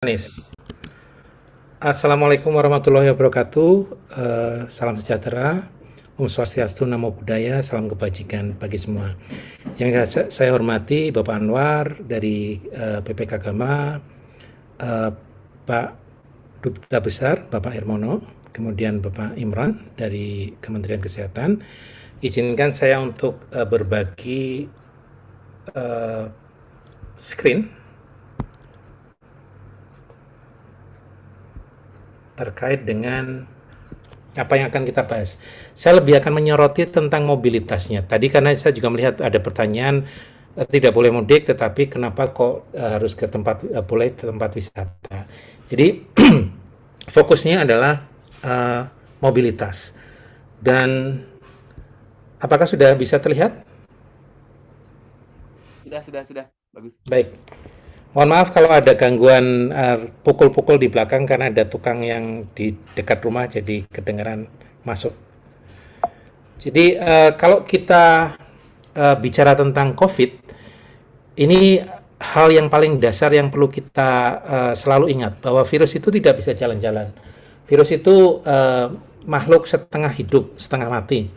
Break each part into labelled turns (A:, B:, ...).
A: Anies. Assalamualaikum warahmatullahi wabarakatuh. Salam sejahtera, Om Swastiastu, Namo Buddhaya, salam kebajikan bagi semua. Yang saya hormati Bapak Anwar dari PPK Agama, Pak Duta Besar Bapak Hermono, kemudian Bapak Imran dari Kementerian Kesehatan. Izinkan saya untuk berbagi screen terkait dengan apa yang akan kita bahas. Saya lebih akan menyoroti tentang mobilitasnya. Tadi karena saya juga melihat ada pertanyaan tidak boleh mudik, tetapi kenapa kok harus ke tempat boleh ke tempat wisata. Jadi fokusnya adalah mobilitas. Dan apakah sudah bisa terlihat?
B: Sudah. Bagus.
A: Baik. Mohon maaf kalau ada gangguan pukul-pukul di belakang karena ada tukang yang di dekat rumah jadi kedengaran masuk. Jadi kalau kita bicara tentang COVID, ini hal yang paling dasar yang perlu kita selalu ingat bahwa virus itu tidak bisa jalan-jalan. Virus itu makhluk setengah hidup, setengah mati.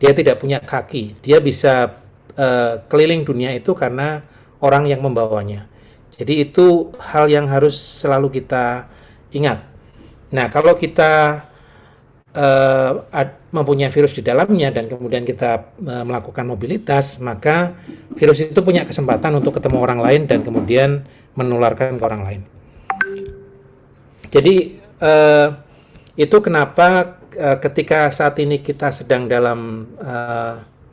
A: Dia tidak punya kaki. Dia bisa keliling dunia itu karena orang yang membawanya. Jadi itu hal yang harus selalu kita ingat. Nah, kalau kita mempunyai virus di dalamnya dan kemudian kita melakukan mobilitas, maka virus itu punya kesempatan untuk ketemu orang lain dan kemudian menularkan ke orang lain. Jadi itu kenapa ketika saat ini kita sedang dalam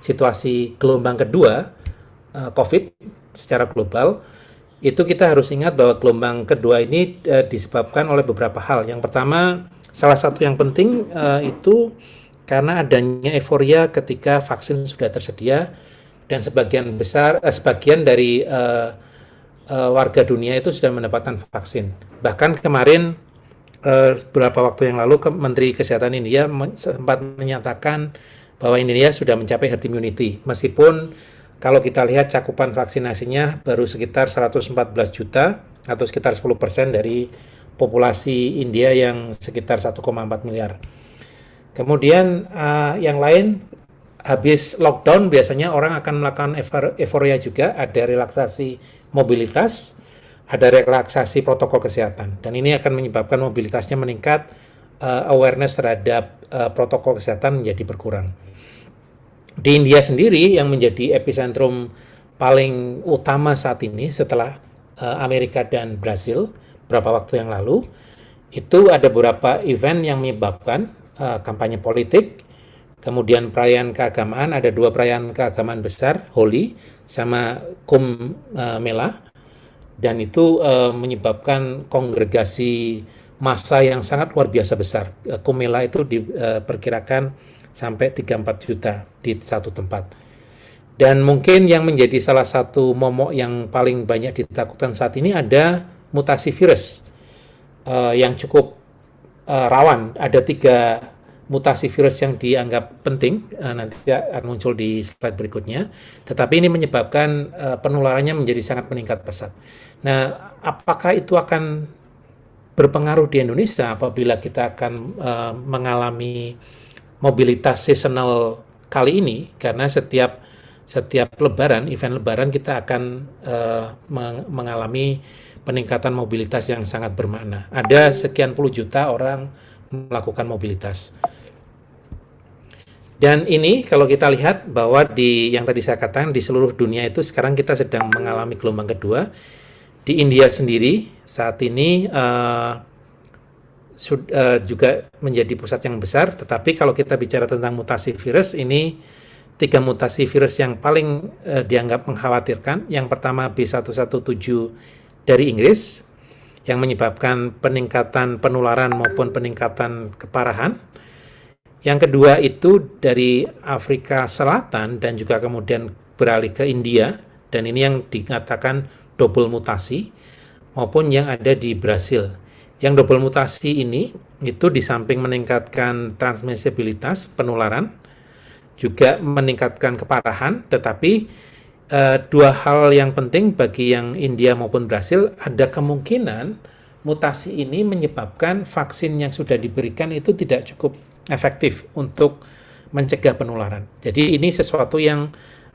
A: situasi gelombang kedua COVID secara global, itu kita harus ingat bahwa gelombang kedua ini disebabkan oleh beberapa hal. Yang pertama, salah satu yang penting itu karena adanya euforia ketika vaksin sudah tersedia dan sebagian dari warga dunia itu sudah mendapatkan vaksin. Bahkan kemarin beberapa waktu yang lalu Menteri Kesehatan India sempat menyatakan bahwa India sudah mencapai herd immunity, meskipun kalau kita lihat cakupan vaksinasinya baru sekitar 114 juta atau sekitar 10% dari populasi India yang sekitar 1,4 miliar. Kemudian yang lain, habis lockdown biasanya orang akan melakukan euforia juga, ada relaksasi mobilitas, ada relaksasi protokol kesehatan. Dan ini akan menyebabkan mobilitasnya meningkat, awareness terhadap protokol kesehatan menjadi berkurang. Di India sendiri yang menjadi epicentrum paling utama saat ini setelah Amerika dan Brasil beberapa waktu yang lalu, itu ada beberapa event yang menyebabkan kampanye politik, kemudian perayaan keagamaan, ada dua perayaan keagamaan besar, Holi sama Kumbh Mela, dan itu menyebabkan kongregasi massa yang sangat luar biasa besar. Kumbh Mela itu diperkirakan sampai 3-4 juta di satu tempat. Dan mungkin yang menjadi salah satu momok yang paling banyak ditakutkan saat ini ada mutasi virus yang cukup rawan. Ada 3 mutasi virus yang dianggap penting, nanti akan muncul di slide berikutnya. Tetapi ini menyebabkan penularannya menjadi sangat meningkat pesat. Nah, apakah itu akan berpengaruh di Indonesia apabila kita akan mengalami mobilitas seasonal kali ini, karena setiap lebaran, event lebaran kita akan mengalami peningkatan mobilitas yang sangat bermakna. Ada sekian puluh juta orang melakukan mobilitas. Dan ini kalau kita lihat bahwa yang tadi saya katakan di seluruh dunia itu sekarang kita sedang mengalami gelombang kedua. Di India sendiri saat ini juga menjadi pusat yang besar, tetapi kalau kita bicara tentang mutasi virus, ini 3 mutasi virus yang paling dianggap mengkhawatirkan. Yang pertama B117 dari Inggris, yang menyebabkan peningkatan penularan maupun peningkatan keparahan. Yang kedua itu dari Afrika Selatan dan juga kemudian beralih ke India, dan ini yang dikatakan double mutasi, maupun yang ada di Brasil. Yang double mutasi ini itu di samping meningkatkan transmisibilitas penularan, juga meningkatkan keparahan, tetapi dua hal yang penting bagi yang India maupun Brasil, ada kemungkinan mutasi ini menyebabkan vaksin yang sudah diberikan itu tidak cukup efektif untuk mencegah penularan. Jadi ini sesuatu yang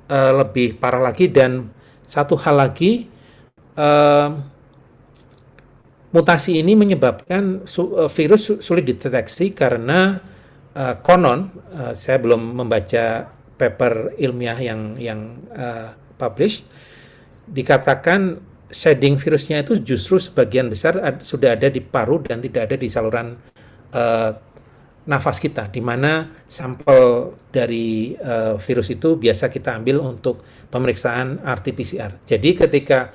A: lebih parah lagi, dan satu hal lagi, mutasi ini menyebabkan virus sulit dideteksi karena konon, saya belum membaca paper ilmiah yang publish, dikatakan shedding virusnya itu justru sebagian besar sudah ada di paru dan tidak ada di saluran nafas kita, di mana sampel dari virus itu biasa kita ambil untuk pemeriksaan RT-PCR. Jadi ketika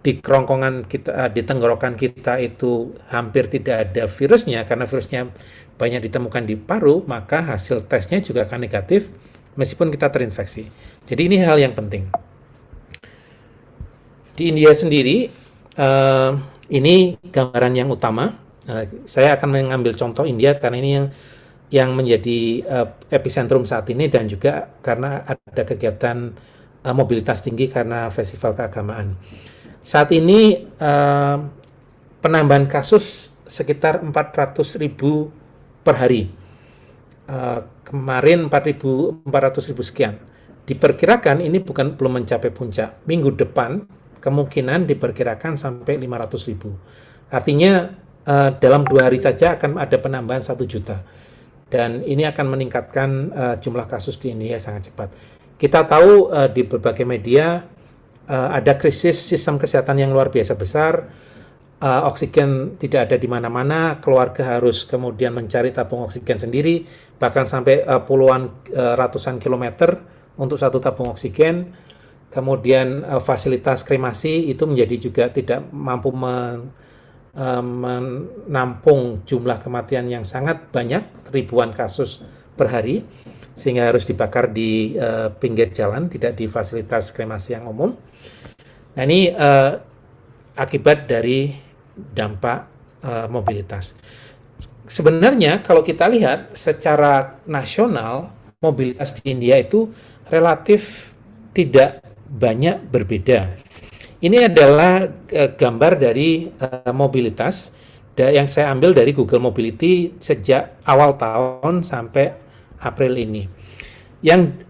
A: di kerongkongan kita, di tenggorokan kita itu hampir tidak ada virusnya, karena virusnya banyak ditemukan di paru, maka hasil tesnya juga akan negatif meskipun kita terinfeksi. Jadi ini hal yang penting. Di India sendiri, ini gambaran yang utama. Saya akan mengambil contoh India karena ini yang menjadi epicentrum saat ini, dan juga karena ada kegiatan mobilitas tinggi karena festival keagamaan. Saat ini penambahan kasus sekitar 400.000 per hari. Kemarin 400.000 sekian. Diperkirakan ini belum mencapai puncak. Minggu depan kemungkinan diperkirakan sampai 500.000. Artinya dalam 2 hari saja akan ada penambahan 1 juta. Dan ini akan meningkatkan jumlah kasus di India sangat cepat. Kita tahu di berbagai media ada krisis sistem kesehatan yang luar biasa besar, oksigen tidak ada di mana-mana, keluarga harus kemudian mencari tabung oksigen sendiri, bahkan sampai puluhan ratusan kilometer untuk satu tabung oksigen. Kemudian fasilitas kremasi itu menjadi juga tidak mampu menampung jumlah kematian yang sangat banyak, ribuan kasus per hari, sehingga harus dibakar di pinggir jalan, tidak di fasilitas kremasi yang umum. Nah, ini akibat dari dampak mobilitas. Sebenarnya kalau kita lihat secara nasional, mobilitas di India itu relatif tidak banyak berbeda. Ini adalah gambar dari mobilitas yang saya ambil dari Google Mobility sejak awal tahun sampai April ini. Yang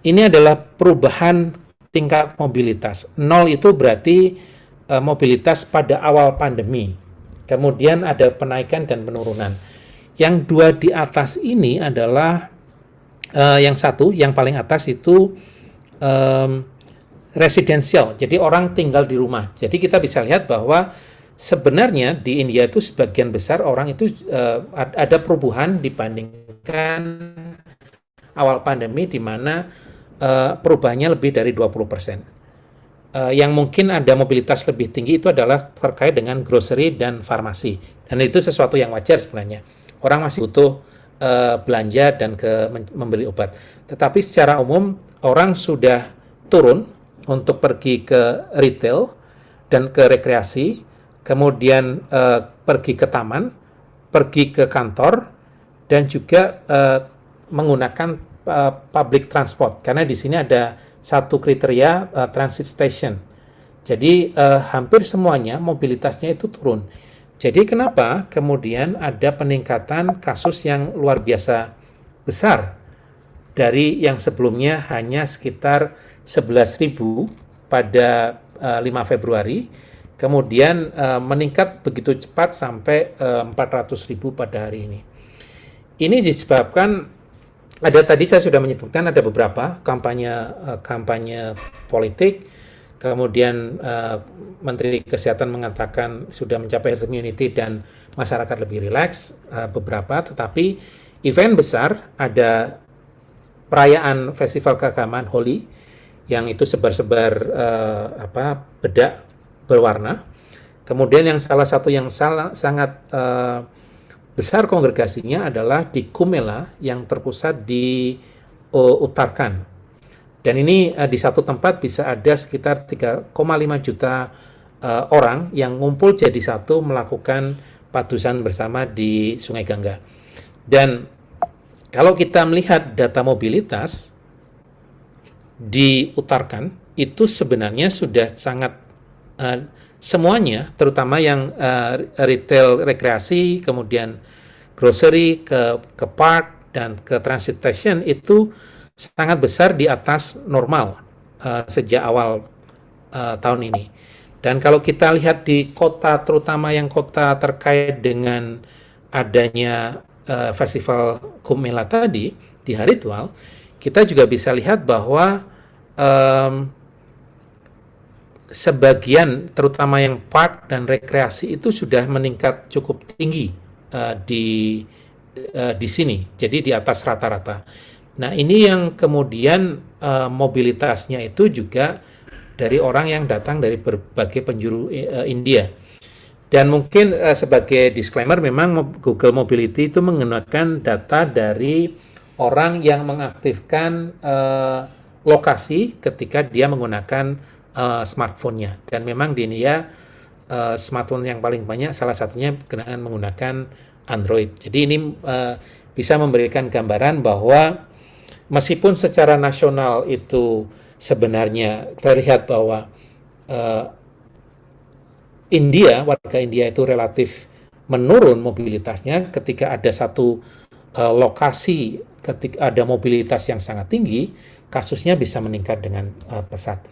A: ini adalah perubahan tingkat mobilitas. 0 itu berarti mobilitas pada awal pandemi. Kemudian ada penaikan dan penurunan. Yang 2 di atas ini adalah yang satu, yang paling atas itu residensial, jadi orang tinggal di rumah. Jadi kita bisa lihat bahwa sebenarnya di India itu sebagian besar orang itu ada perubahan dibandingkan awal pandemi, di mana perubahannya lebih dari 20%. Yang mungkin ada mobilitas lebih tinggi itu adalah terkait dengan grocery dan farmasi, dan itu sesuatu yang wajar sebenarnya. Orang masih butuh belanja dan membeli obat. Tetapi secara umum orang sudah turun untuk pergi ke retail dan ke rekreasi, kemudian pergi ke taman, pergi ke kantor, dan juga menggunakan public transport, karena di sini ada satu kriteria transit station. Jadi hampir semuanya mobilitasnya itu turun. Jadi kenapa kemudian ada peningkatan kasus yang luar biasa besar dari yang sebelumnya hanya sekitar 11.000 pada 5 Februari, kemudian meningkat begitu cepat sampai 400.000 pada hari ini. Ini disebabkan tadi saya sudah menyebutkan ada beberapa kampanye politik, kemudian Menteri Kesehatan mengatakan sudah mencapai herd immunity dan masyarakat lebih rileks, beberapa, tetapi event besar, ada perayaan festival keagamaan Holi yang itu sebar-sebar bedak berwarna. Kemudian yang salah satu yang sangat besar kongregasinya adalah di Kumela yang terpusat di Uttarakhand. Dan ini di satu tempat bisa ada sekitar 3,5 juta orang yang ngumpul jadi satu melakukan padusan bersama di Sungai Gangga. Dan kalau kita melihat data mobilitas di Uttarakhand, itu sebenarnya sudah sangat semuanya, terutama yang retail rekreasi, kemudian grocery, ke park, dan ke transportation itu sangat besar di atas normal sejak awal tahun ini. Dan kalau kita lihat di kota, terutama yang kota terkait dengan adanya festival Kumbh tadi di Haridwar, kita juga bisa lihat bahwa sebagian, terutama yang park dan rekreasi itu sudah meningkat cukup tinggi di sini, jadi di atas rata-rata. Nah, ini yang kemudian mobilitasnya itu juga dari orang yang datang dari berbagai penjuru India. Dan mungkin sebagai disclaimer, memang Google Mobility itu menggunakan data dari orang yang mengaktifkan lokasi ketika dia menggunakan smartphone-nya. Dan memang di India smartphone yang paling banyak salah satunya dengan menggunakan Android. Jadi ini bisa memberikan gambaran bahwa meskipun secara nasional itu sebenarnya terlihat bahwa warga India itu relatif menurun mobilitasnya, ketika ada satu lokasi, ketika ada mobilitas yang sangat tinggi, kasusnya bisa meningkat dengan pesat.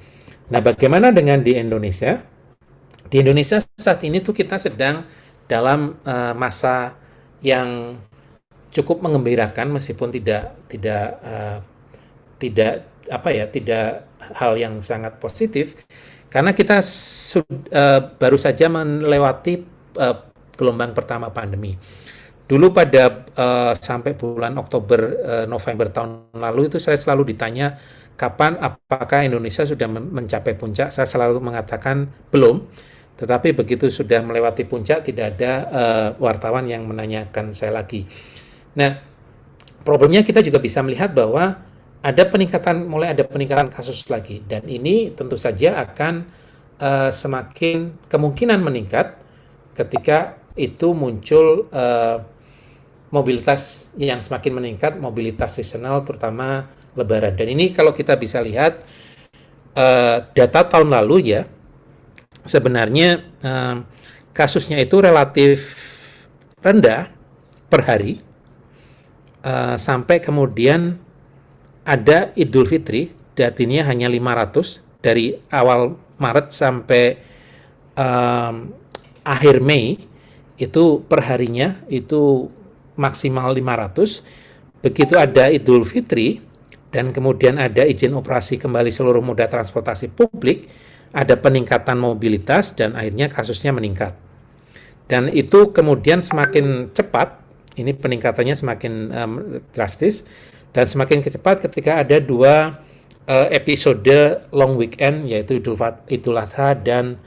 A: Nah, bagaimana dengan di Indonesia? Di Indonesia saat ini tuh kita sedang dalam masa yang cukup mengembirakan, meskipun tidak hal yang sangat positif, karena kita baru saja melewati gelombang pertama pandemi. Dulu pada sampai bulan Oktober, November tahun lalu itu saya selalu ditanya kapan, apakah Indonesia sudah mencapai puncak. Saya selalu mengatakan belum, tetapi begitu sudah melewati puncak tidak ada wartawan yang menanyakan saya lagi. Nah, problemnya kita juga bisa melihat bahwa mulai ada peningkatan kasus lagi, dan ini tentu saja akan semakin kemungkinan meningkat ketika itu muncul mobilitas yang semakin meningkat, mobilitas seasonal terutama Lebaran. Dan ini kalau kita bisa lihat data tahun lalu ya, sebenarnya kasusnya itu relatif rendah per hari, sampai kemudian ada Idul Fitri, datinya hanya 500 dari awal Maret sampai akhir Mei, itu perharinya itu maksimal 500. Begitu ada Idul Fitri dan kemudian ada izin operasi kembali seluruh moda transportasi publik, ada peningkatan mobilitas dan akhirnya kasusnya meningkat. Dan itu kemudian semakin cepat, ini peningkatannya semakin drastis, dan semakin cepat ketika ada dua episode long weekend, yaitu Idul Adha dan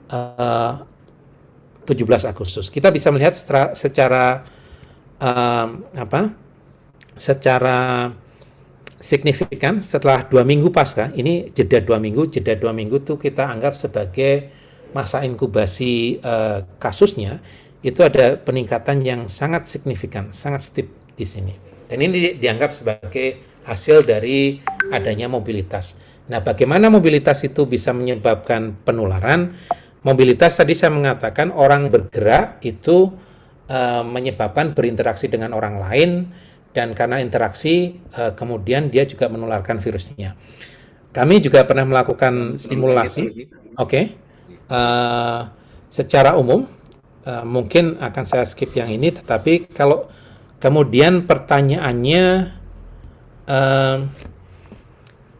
A: 17 Agustus. Kita bisa melihat secara signifikan setelah 2 minggu pasca, ini jeda 2 minggu tuh kita anggap sebagai masa inkubasi kasusnya, itu ada peningkatan yang sangat signifikan, sangat steep di sini. Dan ini dianggap sebagai hasil dari adanya mobilitas. Nah, bagaimana mobilitas itu bisa menyebabkan penularan? Mobilitas tadi saya mengatakan orang bergerak itu menyebabkan berinteraksi dengan orang lain, dan karena interaksi kemudian dia juga menularkan virusnya. Kami juga pernah melakukan simulasi, secara umum, mungkin akan saya skip yang ini, tetapi kalau kemudian pertanyaannya,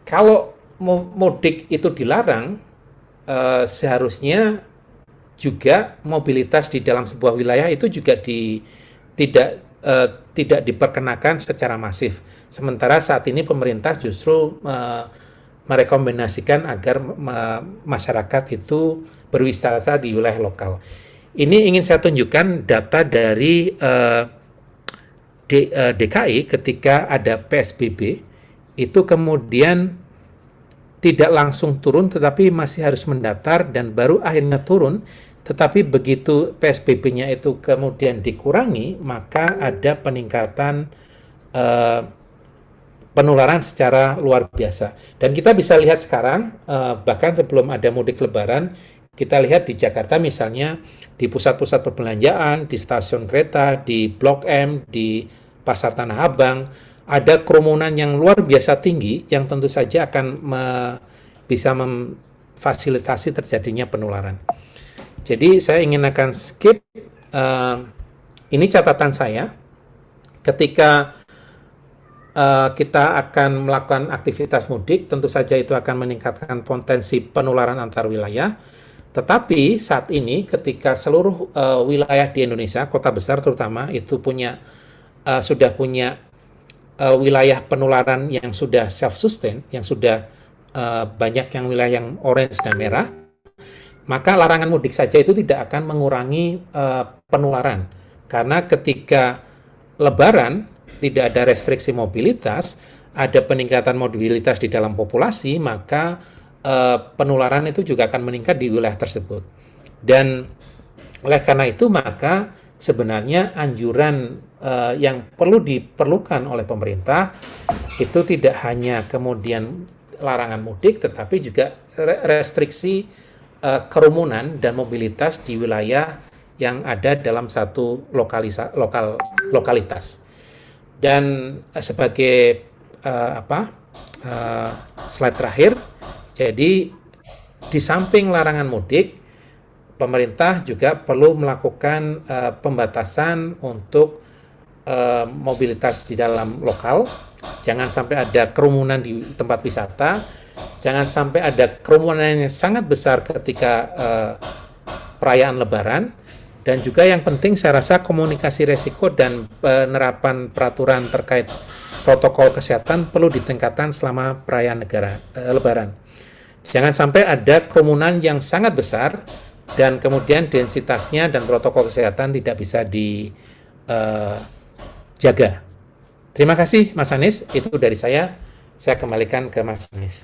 A: kalau mudik itu dilarang, seharusnya juga mobilitas di dalam sebuah wilayah itu juga tidak diperkenakan secara masif. Sementara saat ini pemerintah justru merekomendasikan agar masyarakat itu berwisata di wilayah lokal. Ini ingin saya tunjukkan data dari DKI ketika ada PSBB, itu kemudian tidak langsung turun tetapi masih harus mendatar dan baru akhirnya turun. Tetapi begitu PSBB-nya itu kemudian dikurangi, maka ada peningkatan penularan secara luar biasa. Dan kita bisa lihat sekarang, bahkan sebelum ada mudik Lebaran, kita lihat di Jakarta misalnya, di pusat-pusat perbelanjaan, di stasiun kereta, di Blok M, di Pasar Tanah Abang, ada kerumunan yang luar biasa tinggi yang tentu saja akan bisa memfasilitasi terjadinya penularan. Jadi saya ingin akan skip, ini catatan saya, ketika kita akan melakukan aktivitas mudik, tentu saja itu akan meningkatkan potensi penularan antar wilayah. Tetapi saat ini ketika seluruh wilayah di Indonesia, kota besar terutama, itu sudah punya wilayah penularan yang sudah self-sustain, yang sudah banyak yang wilayah yang orange dan merah, maka larangan mudik saja itu tidak akan mengurangi penularan. Karena ketika Lebaran tidak ada restriksi mobilitas, ada peningkatan mobilitas di dalam populasi, maka penularan itu juga akan meningkat di wilayah tersebut. Dan oleh karena itu maka sebenarnya anjuran yang diperlukan oleh pemerintah itu tidak hanya kemudian larangan mudik, tetapi juga restriksi kerumunan dan mobilitas di wilayah yang ada dalam satu lokalitas. Dan sebagai slide terakhir, jadi di samping larangan mudik, pemerintah juga perlu melakukan pembatasan untuk mobilitas di dalam lokal. Jangan sampai ada kerumunan di tempat wisata, jangan sampai ada kerumunan yang sangat besar ketika perayaan Lebaran, dan juga yang penting saya rasa komunikasi resiko dan penerapan peraturan terkait protokol kesehatan perlu ditingkatkan selama perayaan Lebaran. Jangan sampai ada kerumunan yang sangat besar dan kemudian densitasnya dan protokol kesehatan tidak bisa dijaga. Terima kasih Mas Anies, itu dari saya kembalikan ke Mas Anies.